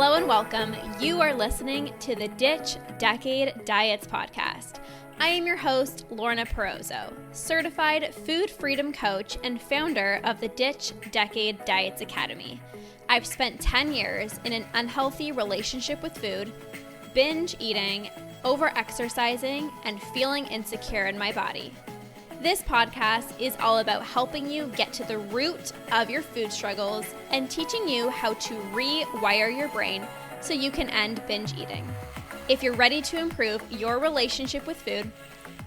Hello and welcome. You are listening to the Ditch Decade Diets podcast. I am your host, Lorna, certified food freedom coach and founder of the Ditch Decade Diets Academy. I've spent 10 years in an unhealthy relationship with food, binge eating, over-exercising, and feeling insecure in my body. This podcast is all about helping you get to the root of your food struggles and teaching you how to rewire your brain so you can end binge eating. If you're ready to improve your relationship with food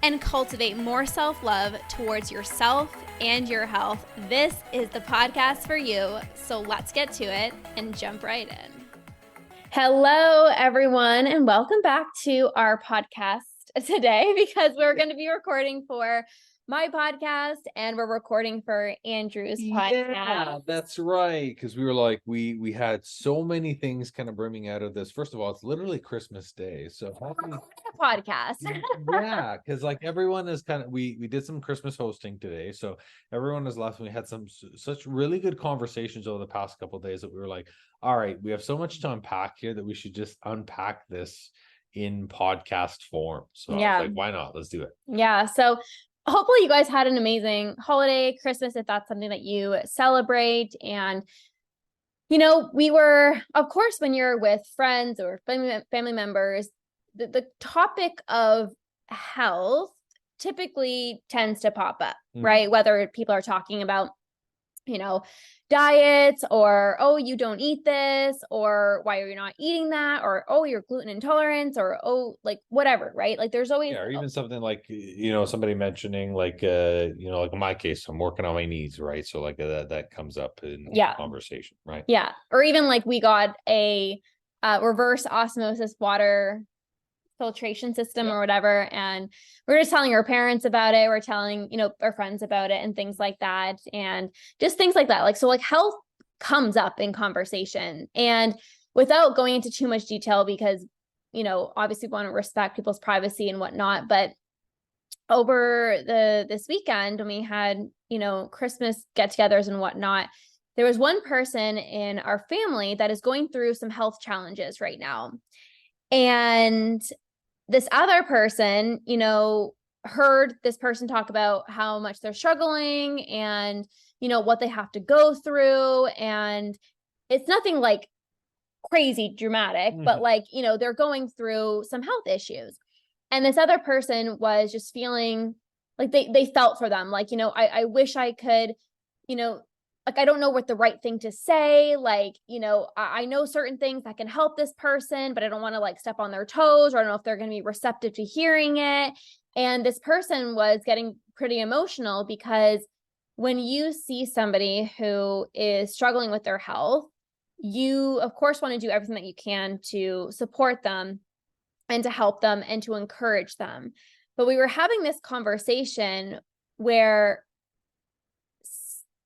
and cultivate more self-love towards yourself and your health, this is the podcast for you. So let's get to it and jump right in. Hello, everyone, and welcome back to our podcast today because we're going to be recording for my podcast and we're recording for Andrew's podcast. Yeah, that's right. Because we were like, we had so many things kind of brimming out of this. First of all, it's literally Christmas Day, so happy podcast. yeah, because like everyone is kind of we did some Christmas hosting today, so everyone is left. We had such really good conversations over the past couple of days that we were like, all right, we have so much to unpack here that we should just unpack this in podcast form. So I was like, why not? Let's do it. Yeah. So hopefully you guys had an amazing holiday, Christmas, if that's something that you celebrate. And, you know, we were, of course, when you're with friends or family members, the topic of health typically tends to pop up, right? Whether people are talking about, you know, diets or, oh, you don't eat this, or why are you not eating that? Or, oh, you're gluten intolerant, or, oh, like whatever, right? Like there's always, or even something like, you know, somebody mentioning like, you know, like in my case, I'm working on my knees, right? So like that comes up in conversation, right? Yeah. Or even like we got a reverse osmosis water filtration system or whatever, and we're just telling our parents about it, we're telling, you know, our friends about it and things like that, and just things like that. Like, so like health comes up in conversation, and without going into too much detail, because, you know, obviously we want to respect people's privacy and whatnot, but over this weekend when we had, you know, Christmas get-togethers and whatnot, there was one person in our family that is going through some health challenges right now. And this other person, you know, heard this person talk about how much they're struggling and, you know, what they have to go through. And it's nothing like crazy dramatic, but like, you know, they're going through some health issues. And this other person was just feeling like they felt for them. Like, you know, I wish I could, you know, like, I don't know what the right thing to say. Like, you know, I know certain things that can help this person, but I don't want to like step on their toes, or I don't know if they're going to be receptive to hearing it. And this person was getting pretty emotional because when you see somebody who is struggling with their health, you of course want to do everything that you can to support them and to help them and to encourage them. But we were having this conversation where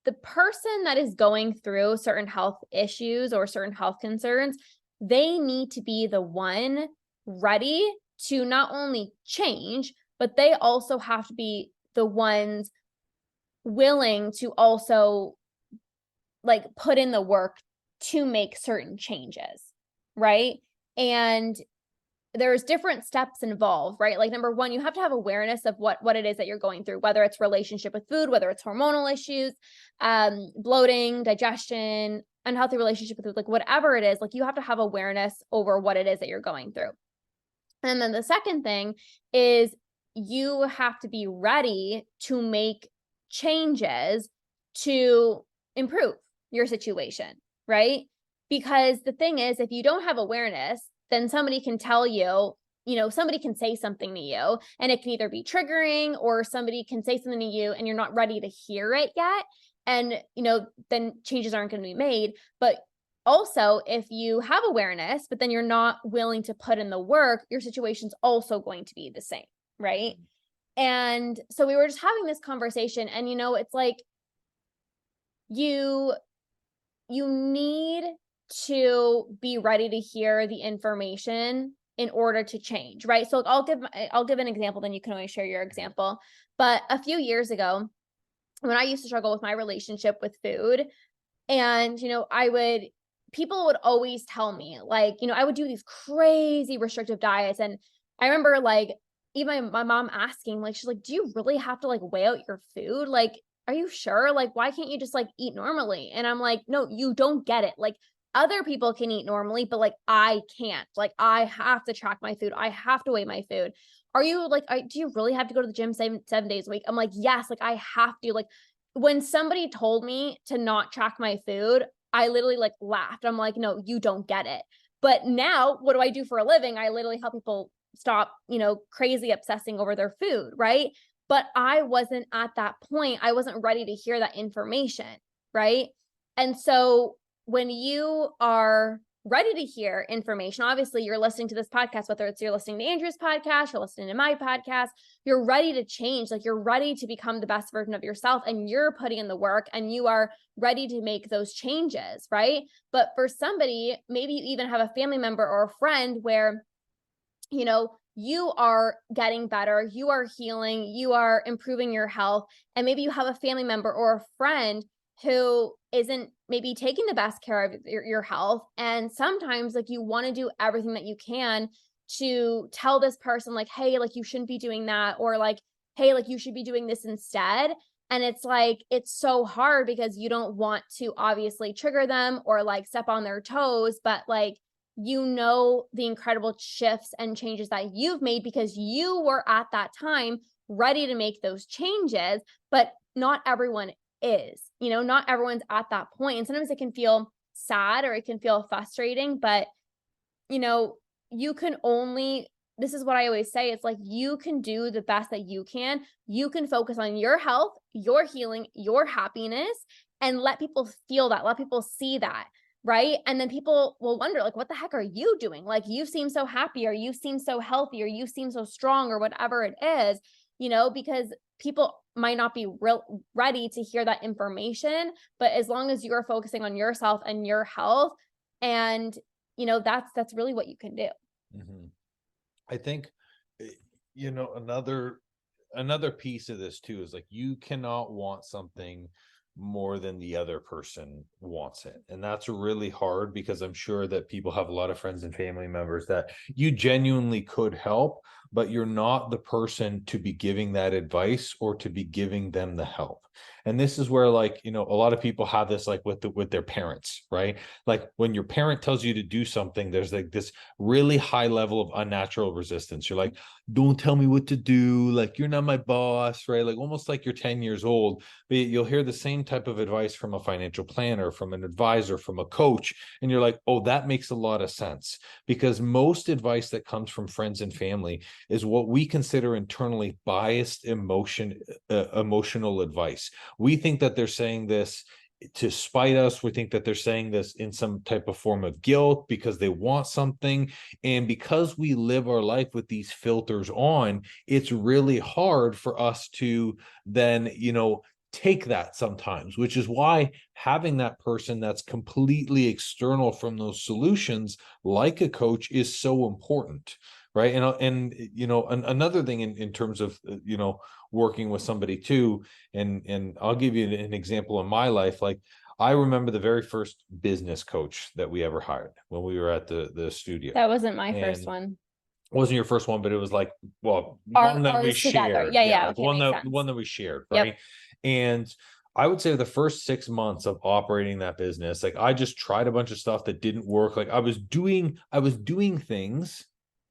the person that is going through certain health issues or certain health concerns, they need to be the one ready to not only change, but they also have to be the ones willing to also like put in the work to make certain changes, right? And there's different steps involved, right? Like number one, you have to have awareness of what it is that you're going through, whether it's relationship with food, whether it's hormonal issues, bloating, digestion, unhealthy relationship with food, like whatever it is, like you have to have awareness over what it is that you're going through. And then the second thing is you have to be ready to make changes to improve your situation, right? Because the thing is, if you don't have awareness, then somebody can tell you, you know, somebody can say something to you and it can either be triggering or somebody can say something to you and you're not ready to hear it yet. And, you know, then changes aren't going to be made. But also, if you have awareness, but then you're not willing to put in the work, your situation's also going to be the same, right? And so we were just having this conversation and, you know, it's like you need to be ready to hear the information in order to change, right? So I'll give an example, then you can always share your example. But a few years ago, when I used to struggle with my relationship with food, and, you know, I would people would always tell me, like, I would do these crazy restrictive diets. And I remember, like, even my mom asking, like, she's like, do you really have to, like, weigh out your food? Like, are you sure? Like, why can't you just, like, eat normally? And I'm like, no, you don't get it. Like, other people can eat normally, but, like, I can't. Like, I have to track my food. I have to weigh my food. Are you like, do you really have to go to the gym 7 days a week? I'm like, yes, like, I have to. Like, when somebody told me to not track my food, I literally, like, laughed. I'm like, no, you don't get it. But now what do I do for a living? I literally help people stop, crazy obsessing over their food, right? But I wasn't at that point. I wasn't ready to hear that information, right? And so when you are ready to hear information, obviously you're listening to this podcast, whether it's you're listening to Andrew's podcast, you're listening to my podcast, you're ready to change. Like, you're ready to become the best version of yourself, and you're putting in the work, and you are ready to make those changes, right? But for somebody, maybe you even have a family member or a friend where, you are getting better, you are healing, you are improving your health, and maybe you have a family member or a friend who isn't maybe taking the best care of your health. And sometimes, like, you want to do everything that you can to tell this person, like, hey, like, you shouldn't be doing that, or like, hey, like, you should be doing this instead. And it's like, it's so hard because you don't want to obviously trigger them or, like, step on their toes, but, like, the incredible shifts and changes that you've made because you were at that time ready to make those changes. But not everyone is, not everyone's at that point. And sometimes it can feel sad or it can feel frustrating, but, you know, you can only, this is what I always say. It's like, you can do the best that you can. You can focus on your health, your healing, your happiness, and let people feel that, let people see that. Right. And then people will wonder, like, what the heck are you doing? Like, you seem so happy, or you seem so healthy, or you seem so strong, or whatever it is, because people might not be ready to hear that information. But as long as you're focusing on yourself and your health, and, that's really what you can do. Mhm. I think, another piece of this too is, like, you cannot want something more than the other person wants it. And that's really hard, because I'm sure that people have a lot of friends and family members that you genuinely could help, but you're not the person to be giving that advice or to be giving them the help. And this is where, like, a lot of people have this, like, with their parents, right? Like, when your parent tells you to do something, there's, like, this really high level of unnatural resistance. You're like, don't tell me what to do, like, you're not my boss, right? Like, almost like you're 10 years old. But you'll hear the same type of advice from a financial planner, from an advisor, from a coach, and you're like, oh, that makes a lot of sense. Because most advice that comes from friends and family is what we consider internally biased emotional advice. We think that they're saying this to spite us. We think that they're saying this in some type of form of guilt because they want something. And because we live our life with these filters on, it's really hard for us to then, take that sometimes, which is why having that person that's completely external from those solutions, like a coach, is so important. Right. Another thing in terms of, working with somebody too, and I'll give you an example in my life. Like, I remember the very first business coach that we ever hired when we were at the studio. That wasn't my And first one. wasn't your first one, but it was like, well, one that we Ours together. shared. Yeah, Yeah, yeah. like Okay, makes sense. one that we shared, Yep. right? And I would say the first 6 months of operating that business, like, I just tried a bunch of stuff that didn't work. Like, I was doing things,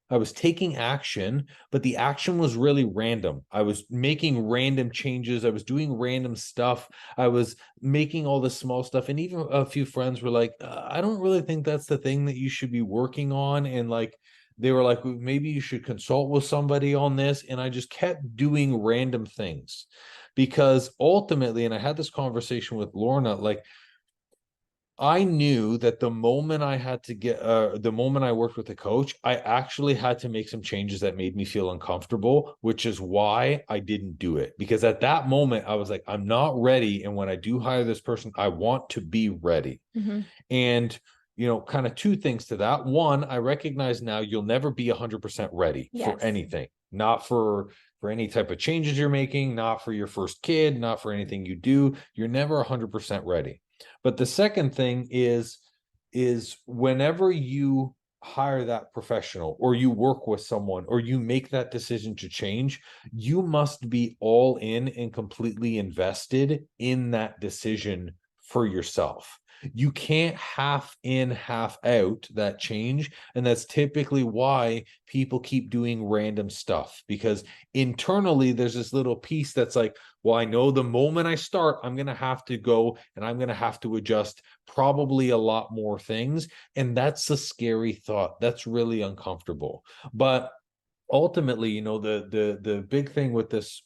I was taking action, but the action was really random. I was making random changes. I was doing random stuff. I was making all this small stuff. And even a few friends were like, I don't really think that's the thing that you should be working on. And, like, they were like, "Well, maybe you should consult with somebody on this." And I just kept doing random things, because ultimately, and I had this conversation with Lorna, like, I knew that the moment the moment I worked with a coach, I actually had to make some changes that made me feel uncomfortable, which is why I didn't do it. Because at that moment, I was like, I'm not ready. And when I do hire this person, I want to be ready. Mm-hmm. And, kind of two things to that. One, I recognize now you'll never be 100% ready for anything, not for any type of changes you're making, not for your first kid, not for anything you do. You're never 100% ready. But the second thing is is whenever you hire that professional or you work with someone or you make that decision to change, you must be all in and completely invested in that decision for yourself. You can't half in, half out that change. And that's typically why people keep doing random stuff, because internally there's this little piece that's like, well, I know the moment I start, I'm going to have to go and I'm going to have to adjust probably a lot more things. And that's a scary thought. That's really uncomfortable. But ultimately, you know, the big thing with this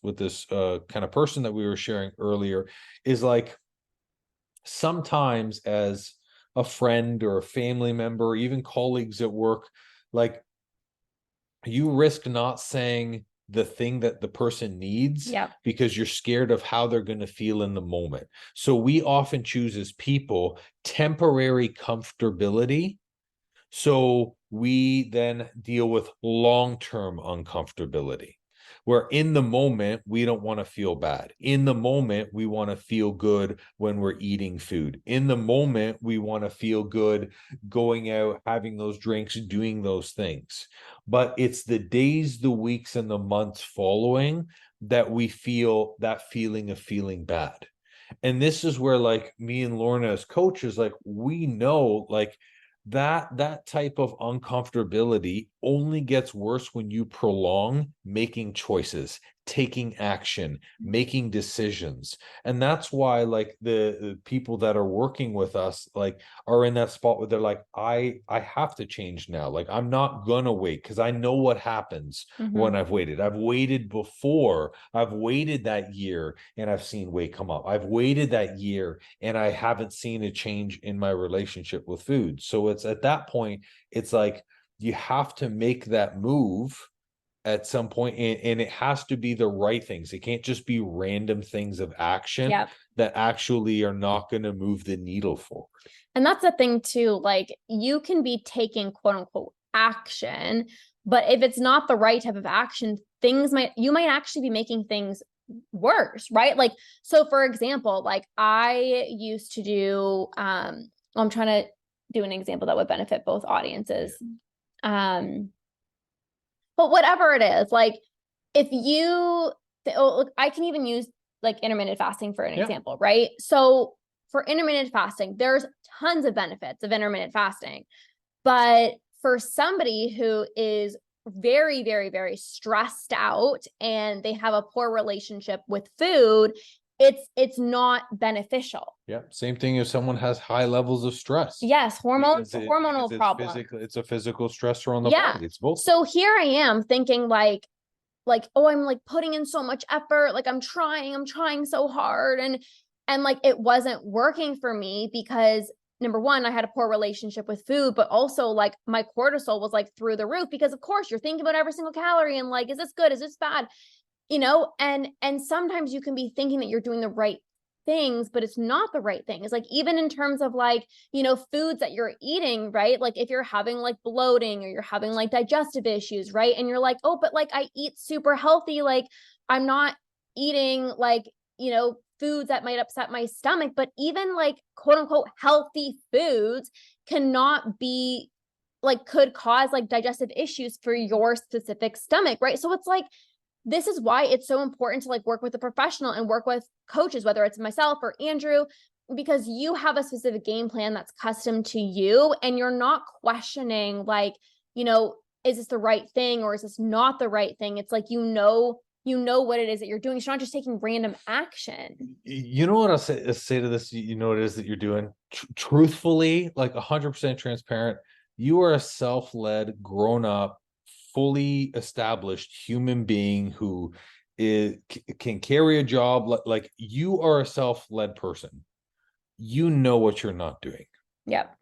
kind of person that we were sharing earlier is like, sometimes as a friend or a family member, or even colleagues at work, like, you risk not saying the thing that the person needs because you're scared of how they're going to feel in the moment. So we often choose as people temporary comfortability, so we then deal with long-term uncomfortability, where in the moment, we don't want to feel bad. In the moment, we want to feel good when we're eating food. In the moment, we want to feel good going out, having those drinks, doing those things. But it's the days, the weeks, and the months following that we feel that feeling of feeling bad. And this is where, like, me and Lorna as coaches, like, we know, like, that type of uncomfortability only gets worse when you prolong making choices, taking action, making decisions. And that's why, like, the people that are working with us, like, are in that spot where they're like, I have to change now. Like, I'm not gonna wait, because I know what happens when I've waited. I've waited before. I've waited that year and I've seen weight come up. I've waited that year and I haven't seen a change in my relationship with food. So it's at that point, it's like, you have to make that move at some point, and it has to be the right things. It can't just be random things of action that actually are not going to move the needle forward. And that's the thing too, like, you can be taking quote unquote action, but if it's not the right type of action, you might actually be making things worse, right? Like, so for example, like, I used to do, I'm trying to do an example that would benefit both audiences. But whatever it is, like, if you, I can even use like intermittent fasting for an example, right? So for intermittent fasting, there's tons of benefits of intermittent fasting. But for somebody who is very, very, very stressed out and they have a poor relationship with food, it's not beneficial. Yeah. Same thing if someone has high levels of stress. Yes, hormonal problem. It's a physical stressor on the body. It's both. So here I am thinking like, oh, I'm like putting in so much effort, like I'm trying so hard, and like it wasn't working for me because number one, I had a poor relationship with food, but also like my cortisol was like through the roof, because of course you're thinking about every single calorie and like, is this good? Is this bad? You know, and sometimes you can be thinking that you're doing the right things, but it's not the right thing. It's like, even in terms of like, you know, foods that you're eating, right? Like if you're having like bloating or you're having like digestive issues, right? And you're like, oh, but like I eat super healthy. Like I'm not eating like, you know, foods that might upset my stomach, but even like quote unquote healthy foods cannot be like, could cause like digestive issues for your specific stomach, right? So it's like, this is why it's so important to like work with a professional and work with coaches, whether it's myself or Andrew, because you have a specific game plan that's custom to you and you're not questioning like, you know, is this the right thing or is this not the right thing? It's like, you know what it is that you're doing. You're not just taking random action. You know what I'll say to this? You know what it is that you're doing? Truthfully, like 100% transparent, you are a self-led, grown-up, fully established human being who can carry a job. Like you are a self-led person. You know what you're not doing. Yep.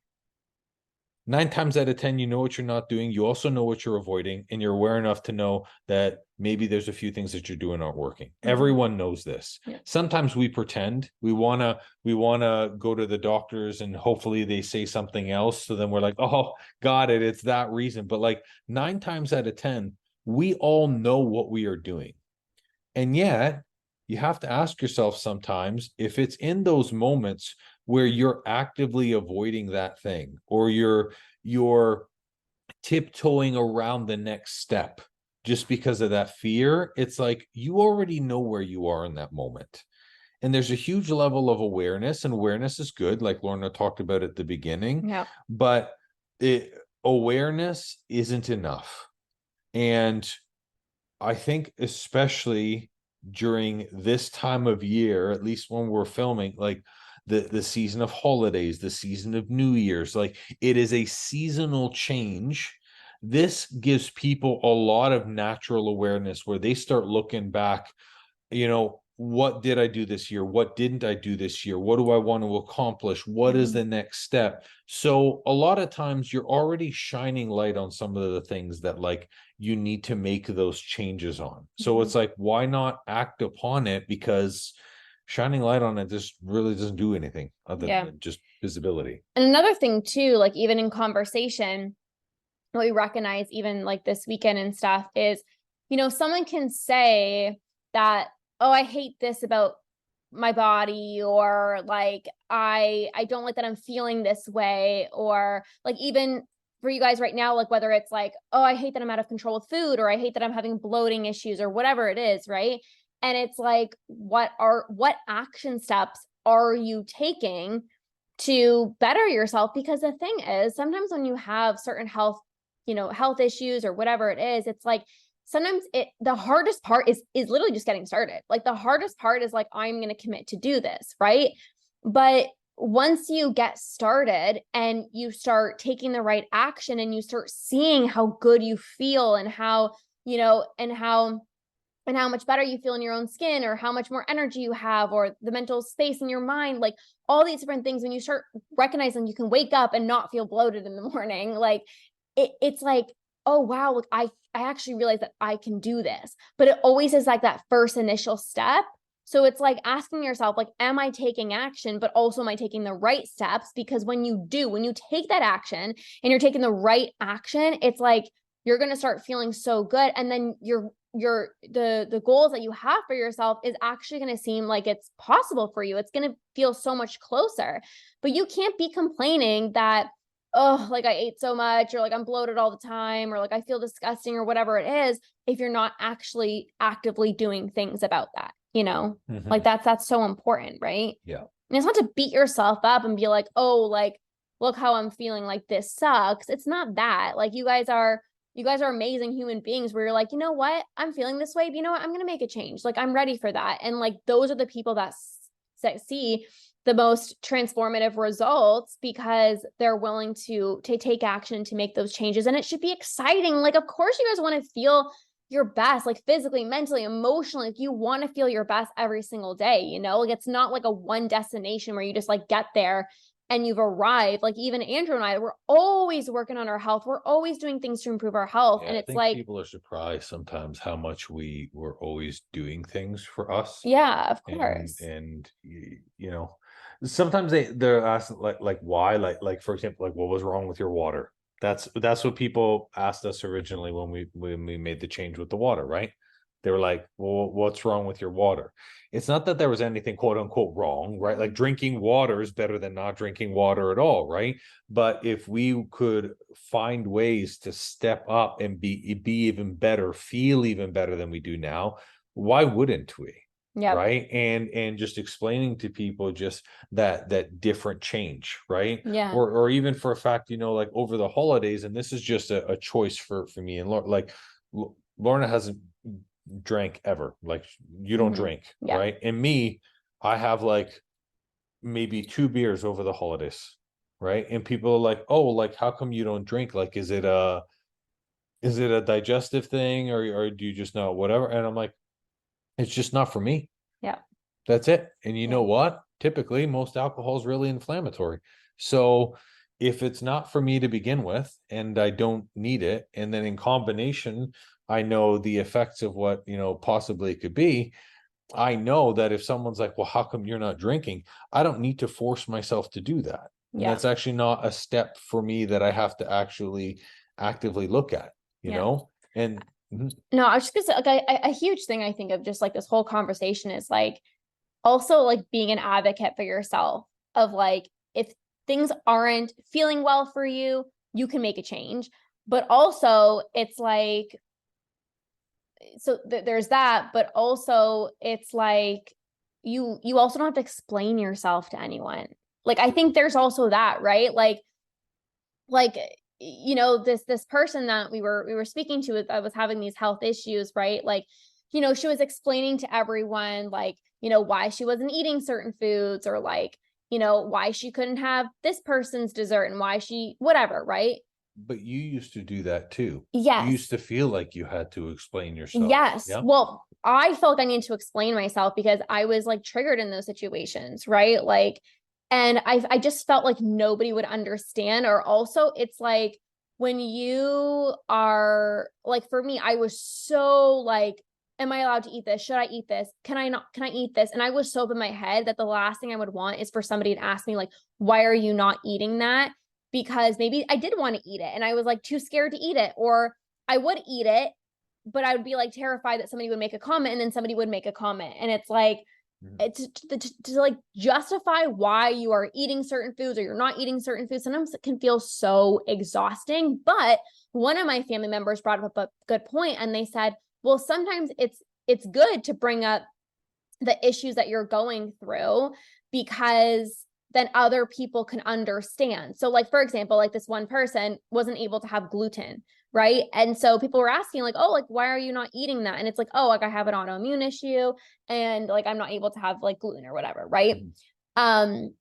9 times out of 10, you know what you're not doing. You also know what you're avoiding, and you're aware enough to know that maybe there's a few things that you're doing aren't working. Everyone knows this. Sometimes we pretend we want to go to the doctors and hopefully they say something else. So then we're like, oh, got it. It's that reason. But like 9 times out of 10, we all know what we are doing. And yet you have to ask yourself sometimes if it's in those moments where you're actively avoiding that thing, or you're tiptoeing around the next step just because of that fear, it's like you already know where you are in that moment. And there's a huge level of awareness, and awareness is good, like Lorna talked about at the beginning. Yeah. But awareness isn't enough. And I think especially during this time of year, at least when we're filming, like the season of holidays, the season of New Year's, like it is a seasonal change. This gives people a lot of natural awareness where they start looking back, what did I do this year? What didn't I do this year? What do I want to accomplish? What is the next step? So a lot of times you're already shining light on some of the things that like you need to make those changes on. So it's like, why not act upon it? Because shining light on it just really doesn't do anything other than just visibility. And another thing too, like even in conversation, what we recognize even like this weekend and stuff is, someone can say that, oh, I hate this about my body, or like, I don't like that I'm feeling this way, or like even for you guys right now, like whether it's like, oh, I hate that I'm out of control with food, or I hate that I'm having bloating issues, or whatever it is, right? And it's like, what action steps are you taking to better yourself? Because the thing is, sometimes when you have certain health issues or whatever it is, it's like sometimes the hardest part is literally just getting started. Like the hardest part is like, I'm going to commit to do this, right? But once you get started and you start taking the right action and you start seeing how good you feel and how, and how much better you feel in your own skin, or how much more energy you have, or the mental space in your mind, like all these different things, when you start recognizing you can wake up and not feel bloated in the morning, like it's like, oh wow, look, I actually realized that I can do this. But it always is like that first initial step. So it's like asking yourself, like, am I taking action, but also am I taking the right steps? Because when you take that action and you're taking the right action, it's like you're going to start feeling so good. And then the goals that you have for yourself is actually going to seem like it's possible for you. It's going to feel so much closer. But you can't be complaining that, oh, like I ate so much, or like I'm bloated all the time, or like I feel disgusting, or whatever it is, if you're not actually actively doing things about that, like that's so important, right? Yeah. And it's not to beat yourself up and be like, oh, like, look how I'm feeling, like this sucks. It's not that. Like you guys are amazing human beings where you're like, you know what, I'm feeling this way, but you know what, I'm going to make a change. Like I'm ready for that. And like, those are the people that see the most transformative results, because they're willing to take action to make those changes. And it should be exciting. Like, of course you guys want to feel your best, like physically, mentally, emotionally. Like you want to feel your best every single day, like it's not like a one destination where you just like get there and you've arrived. Like even Andrew and I, we're always working on our health. We're always doing things to improve our health. Yeah, and I it's think like, people are surprised sometimes how much we were always doing things for us. yeah, of and course. and sometimes they're asked like why, like for example, like what was wrong with your water. That's what people asked us originally when we made the change with the water, right? They were like, well, what's wrong with your water? It's not that there was anything quote unquote wrong, right? Like drinking water is better than not drinking water at all, right? But if we could find ways to step up and be even better, feel even better than we do now, why wouldn't we? Yeah. Right. And just explaining to people just that different change, right? Yeah. Or even for a fact, like over the holidays, and this is just a choice for me and like Lorna hasn't drank ever. Like you don't drink, Yeah. right? And me, I have like maybe 2 beers over the holidays, right? And people are like, oh, like how come you don't drink? Like is it a digestive thing, or do you just know whatever? And I'm like, it's just not for me. Yeah. That's it. And you know what? Typically, most alcohol is really inflammatory. So if it's not for me to begin with, and I don't need it, and then in combination, I know the effects of what, possibly it could be. I know that if someone's like, well, how come you're not drinking? I don't need to force myself to do that. And that's actually not a step for me that I have to actually actively look at, And no, I was just gonna say, like, a huge thing I think of just like this whole conversation is like also like being an advocate for yourself of like, if things aren't feeling well for you, you can make a change. But also it's like, so there's that, but also it's like, you also don't have to explain yourself to anyone. Like, I think there's also that, right? Like, you know, this person that we were speaking to that was having these health issues, right? Like, you know, she was explaining to everyone, like, you know, why she wasn't eating certain foods, or like, you know, why she couldn't have this person's dessert and why she, whatever, right? But you used to do that too. You Yes. used to feel like you had to explain yourself. Yes. Yeah. Well, I felt like I needed to explain myself because I was like triggered in those situations, right? Like, and I just felt like nobody would understand. Or also, it's like when you are like, for me, I was so like, am I allowed to eat this? Should I eat this? Can I not? Can I eat this? And I was so up in my head that the last thing I would want is for somebody to ask me, like, why are you not eating that? Because maybe I did want to eat it and I was like too scared to eat it, or I would eat it, but I would be like terrified that somebody would make a comment, and then somebody would make a comment. And it's like, it's to like justify why you are eating certain foods or you're not eating certain foods. Sometimes it can feel so exhausting. But one of my family members brought up a good point, and they said, well, sometimes it's good to bring up the issues that you're going through, because then other people can understand. So like, for example, like this one person wasn't able to have gluten, right? And so people were asking like, oh, like, why are you not eating that? And it's like, oh, like I have an autoimmune issue and like I'm not able to have like gluten or whatever, right? Um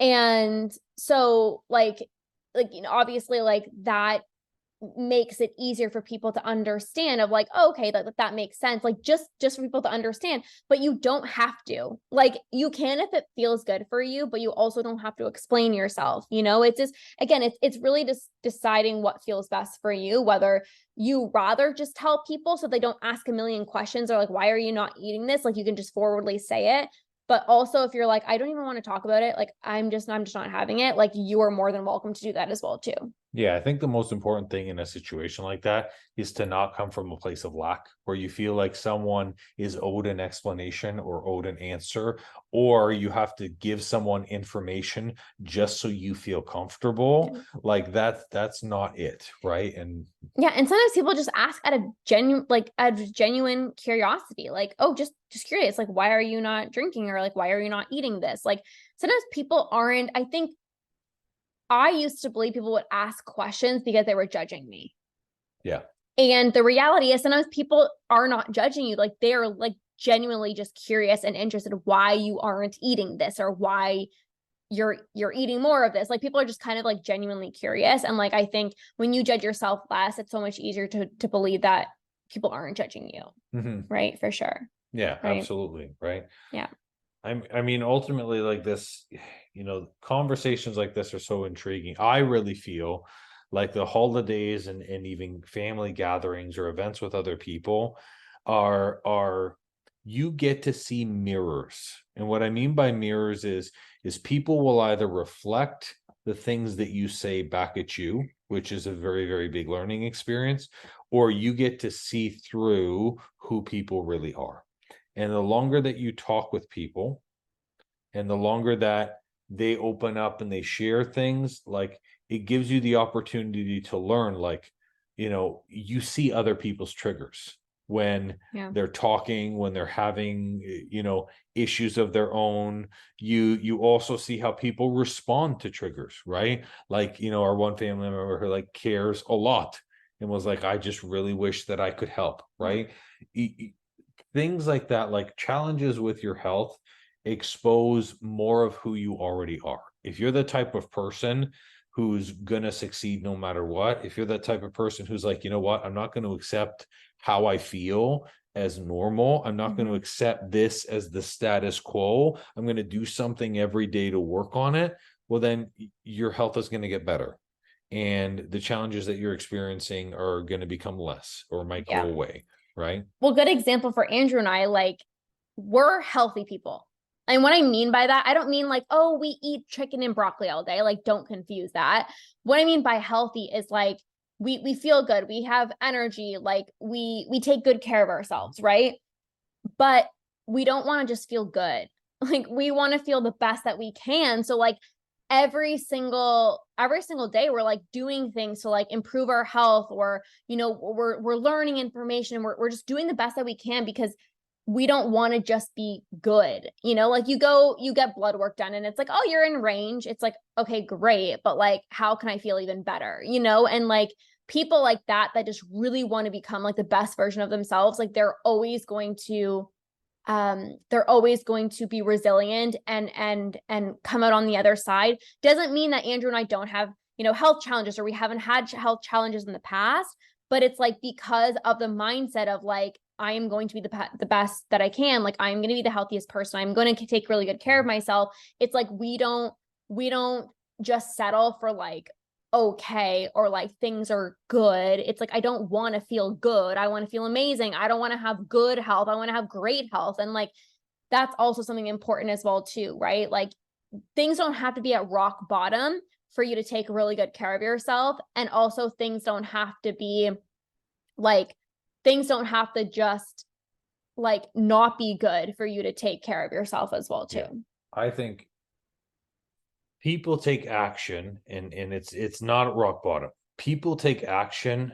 and so like, you know, obviously like that makes it easier for people to understand, of like, oh, okay, that makes sense, like just for people to understand. But you don't have to, like, you can if it feels good for you, but you also don't have to explain yourself, you know. It's just, again, it's really just deciding what feels best for you, whether you rather just tell people so they don't ask a million questions, or like, why are you not eating this, like you can just forwardly say it. But also if you're like, I don't even want to talk about it, like I'm just not having it, like you are more than welcome to do that as well too. Yeah, I think the most important thing in a situation like that is to not come from a place of lack where you feel like someone is owed an explanation or owed an answer, or you have to give someone information just so you feel comfortable. Like that's not it, right? And Yeah, and sometimes people just ask out of genuine curiosity, like, oh, just curious, like, why are you not drinking, or like, why are you not eating this? Like, sometimes people aren't. I think I used to believe people would ask questions because they were judging me. yeah. And the reality is sometimes people are not judging you. Like, they are like genuinely just curious and interested in why you aren't eating this, or why you're eating more of this. Like, people are just kind of like genuinely curious. And like, I think when you judge yourself less, it's so much easier to believe that people aren't judging you. Right. For sure. Yeah, Right. absolutely. Right. Yeah. I mean, ultimately, like this, conversations like this are so intriguing. I really feel like the holidays and even family gatherings or events with other people are you get to see mirrors. And what I mean by mirrors is people will either reflect the things that you say back at you, which is a very, very big learning experience, or you get to see through who people really are. And the longer that you talk with people and the longer that they open up and they share things, like it gives you the opportunity to learn, like, you see other people's triggers when Yeah. they're talking, when they're having, issues of their own. You also see how people respond to triggers, right? Like, our one family member who like cares a lot and was like, I just really wish that I could help, right? Things like that, like challenges with your health, expose more of who you already are. If you're the type of person who's gonna succeed no matter what, if you're that type of person who's like, you know what, I'm not going to accept how I feel as normal, I'm not going to accept this as the status quo, I'm going to do something every day to work on it, well, then your health is going to get better. And the challenges that you're experiencing are going to become less or might go Yeah. away, right? Well, good example for Andrew and I, like, we're healthy people. And what I mean by that, I don't mean like, oh, we eat chicken and broccoli all day. Like, don't confuse that. What I mean by healthy is like, we feel good, we have energy, like we take good care of ourselves, right? But we don't want to just feel good. Like we want to feel the best that we can. So like every single day we're like doing things to like improve our health, or we're learning information, and we're just doing the best that we can, because we don't want to just be good. Like you get blood work done and it's like, oh, you're in range. It's like, okay, great, but like how can I feel even better? And like people like that just really want to become like the best version of themselves, like they're always going to be resilient and come out on the other side. Doesn't mean that Andrew and I don't have, health challenges, or we haven't had health challenges in the past, but it's like because of the mindset of like, I am going to be the best that I can. Like I'm going to be the healthiest person. I'm going to take really good care of myself. It's like we don't just settle for like okay, or like things are good. It's like I don't want to feel good. I want to feel amazing. I don't want to have good health. I want to have great health. And like that's also something important as well too, right? Like things don't have to be at rock bottom for you to take really good care of yourself. And also things don't have to just like not be good for you to take care of yourself as well too. Yeah. I think people take action, and it's not at rock bottom. People take action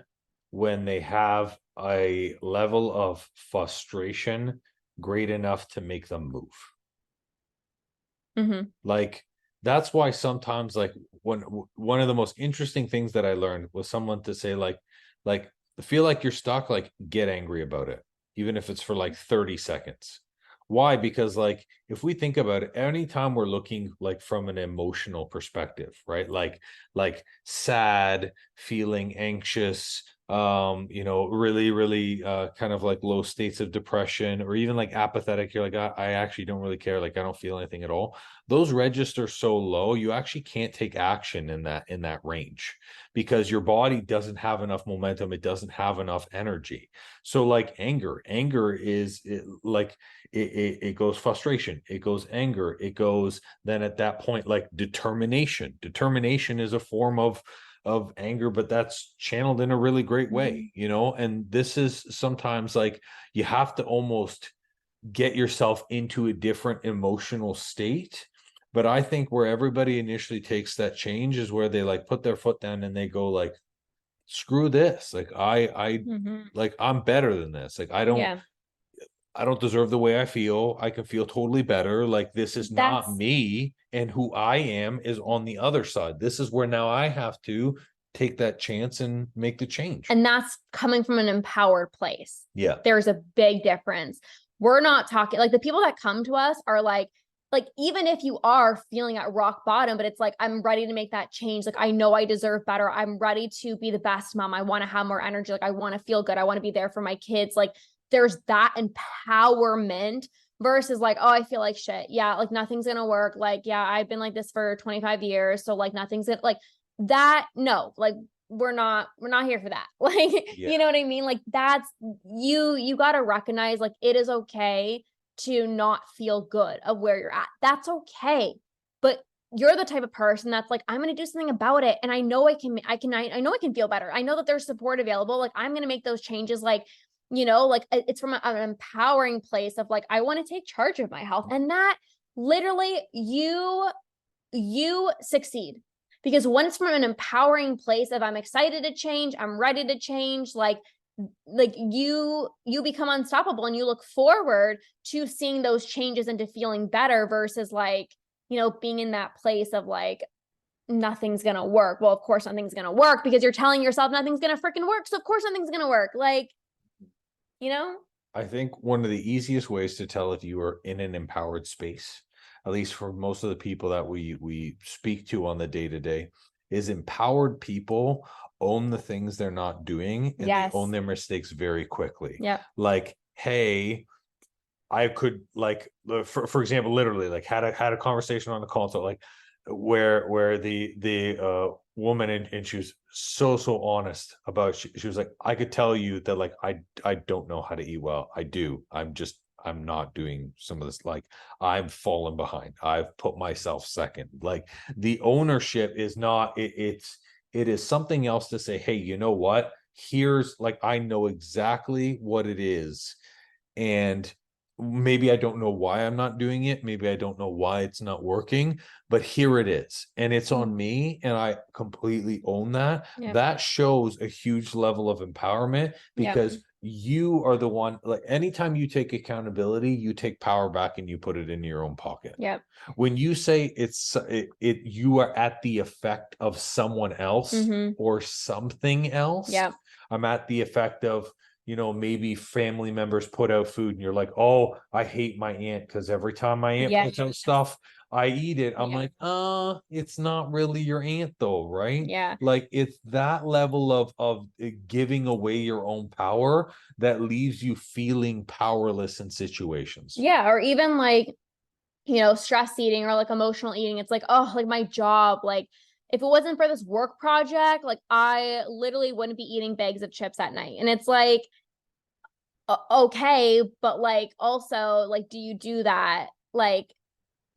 when they have a level of frustration great enough to make them move. Mm-hmm. Like that's why sometimes, like, one of the most interesting things that I learned was someone to say like feel like you're stuck, like get angry about it, even if it's for like 30 seconds. Why? Because like if we think about it, anytime we're looking like from an emotional perspective, right? Like sad, feeling anxious, really, really kind of like low states of depression, or even like apathetic, you're like, I actually don't really care, like I don't feel anything at all. Those register so low, you actually can't take action in that range, because your body doesn't have enough momentum, it doesn't have enough energy. So like anger is it goes frustration, it goes anger, it goes, then at that point, like determination is a form of anger, but that's channeled in a really great way, and this is sometimes like you have to almost get yourself into a different emotional state. But I think where everybody initially takes that change is where they like put their foot down and they go like, screw this, like I Mm-hmm. like I'm better than this, like Yeah. I don't deserve the way I feel. I can feel totally better. Like this is not That's me, and who I am is on the other side. This is where now I have to take that chance and make the change. And that's coming from an empowered place. Yeah. There's a big difference. We're not talking like the people that come to us are like even if you are feeling at rock bottom, but it's like, I'm ready to make that change. Like, I know I deserve better. I'm ready to be the best mom. I want to have more energy. Like, I want to feel good. I want to be there for my kids. Like, there's that empowerment versus like, oh, I feel like shit. Yeah. Like, nothing's going to work. Like, yeah, I've been like this for 25 years. So, like, nothing's gonna, like, that. No, like, we're not here for that. Like, Yeah. you know what I mean? Like, that's you got to recognize like it is okay to not feel good of where you're at. That's okay. But you're the type of person that's like, I'm going to do something about it. And I know I know I can feel better. I know that there's support available. Like, I'm going to make those changes. Like, like it's from an empowering place of like, I want to take charge of my health. And that literally you succeed, because when it's from an empowering place of I'm excited to change, I'm ready to change, like you become unstoppable, and you look forward to seeing those changes and to feeling better versus like being in that place of like nothing's gonna work. Well, of course nothing's gonna work, because you're telling yourself nothing's gonna freaking work, so of course nothing's gonna work. Like, I think one of the easiest ways to tell if you are in an empowered space, at least for most of the people that we speak to on the day to day, is empowered people own the things they're not doing, and they yes, own their mistakes very quickly. yeah, Like, hey, I could like, for example, literally like had a conversation on the console, like where the woman, and she was so honest about, she was like, I could tell you that like I don't know how to eat well. I'm not doing some of this, like I'm falling behind. I've put myself second. Like the ownership is not it is something else to say, hey, you know what? Here's like, I know exactly what it is. And maybe I don't know why I'm not doing it. Maybe I don't know why it's not working, but here it is. And it's on me. And I completely own that. Yep. That shows a huge level of empowerment because you are the one, like anytime you take accountability, you take power back and you put it in your own pocket. Yep. When you say you are at the effect of someone else or something else. Yep. I'm at the effect of, maybe family members put out food and you're like, oh, I hate my aunt because every time my aunt puts out stuff, I eat it. I'm like, it's not really your aunt though, right? Yeah. Like it's that level of giving away your own power that leaves you feeling powerless in situations. Yeah. Or even like, stress eating or like emotional eating. It's like, oh, like my job, like if it wasn't for this work project, like I literally wouldn't be eating bags of chips at night. And it's like, okay, but like also like, do you do that like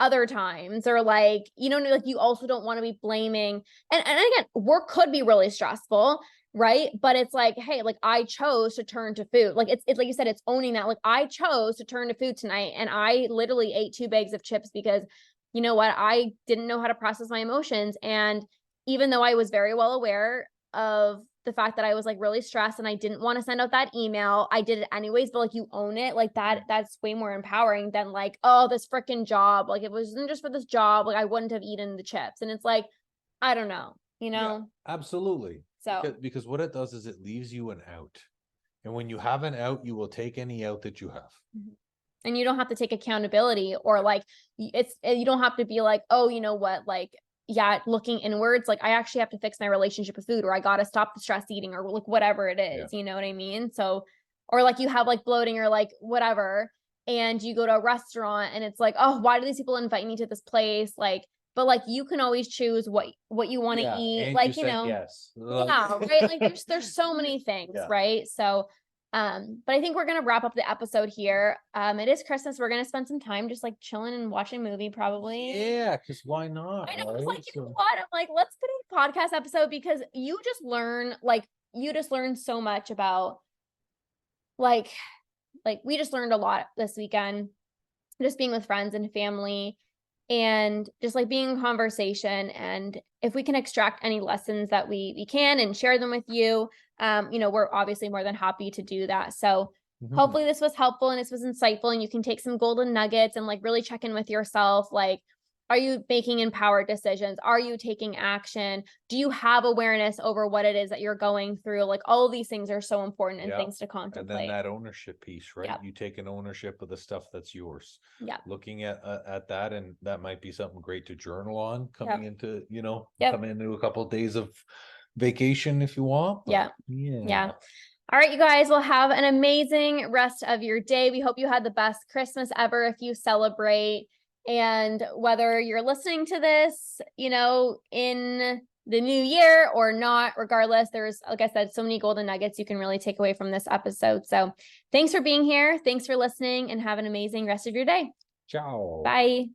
other times or like, like you also don't want to be blaming. And again, work could be really stressful, right? But it's like, hey, like I chose to turn to food. Like it's like you said, it's owning that. Like I chose to turn to food tonight and I literally ate 2 bags of chips because you know what? I didn't know how to process my emotions. And even though I was very well aware of the fact that I was like really stressed and I didn't want to send out that email, I did it anyways, but like you own it, like that's way more empowering than like, oh, this freaking job. Like if it wasn't just for this job, like I wouldn't have eaten the chips. And it's like, I don't know, Yeah, absolutely. So because what it does is it leaves you an out. And when you have an out, you will take any out that you have. And you don't have to take accountability or like you don't have to be like, oh, you know what, like looking inwards, like I actually have to fix my relationship with food or I got to stop the stress eating or like whatever it is, you know what I mean? So, or like you have like bloating or like whatever, and you go to a restaurant and it's like, oh, why do these people invite me to this place? Like, but like you can always choose what you want to eat. Like, yes. Yeah, right. Like there's so many things, right? So but I think we're gonna wrap up the episode here. It is Christmas. We're gonna spend some time just like chilling and watching a movie, probably. Yeah, because why not? I know. Right? I was like, you know what? I'm like, let's put a podcast episode because you just learn so much about like we just learned a lot this weekend, just being with friends and family and just like being in conversation. And if we can extract any lessons that we can and share them with you, we're obviously more than happy to do that. So hopefully this was helpful and this was insightful and you can take some golden nuggets and like really check in with yourself. Like, are you making empowered decisions? Are you taking action? Do you have awareness over what it is that you're going through? Like all of these things are so important and things to contemplate. And then that ownership piece, right? You take an ownership of the stuff that's yours. Yeah. Looking at that, and that might be something great to journal on coming into, coming into a couple of days of vacation if you want. But yeah. All right, you guys will have an amazing rest of your day. We hope you had the best Christmas ever if you celebrate. And whether you're listening to this, in the new year or not, regardless, there's, like I said, so many golden nuggets you can really take away from this episode. So thanks for being here. Thanks for listening and have an amazing rest of your day. Ciao. Bye.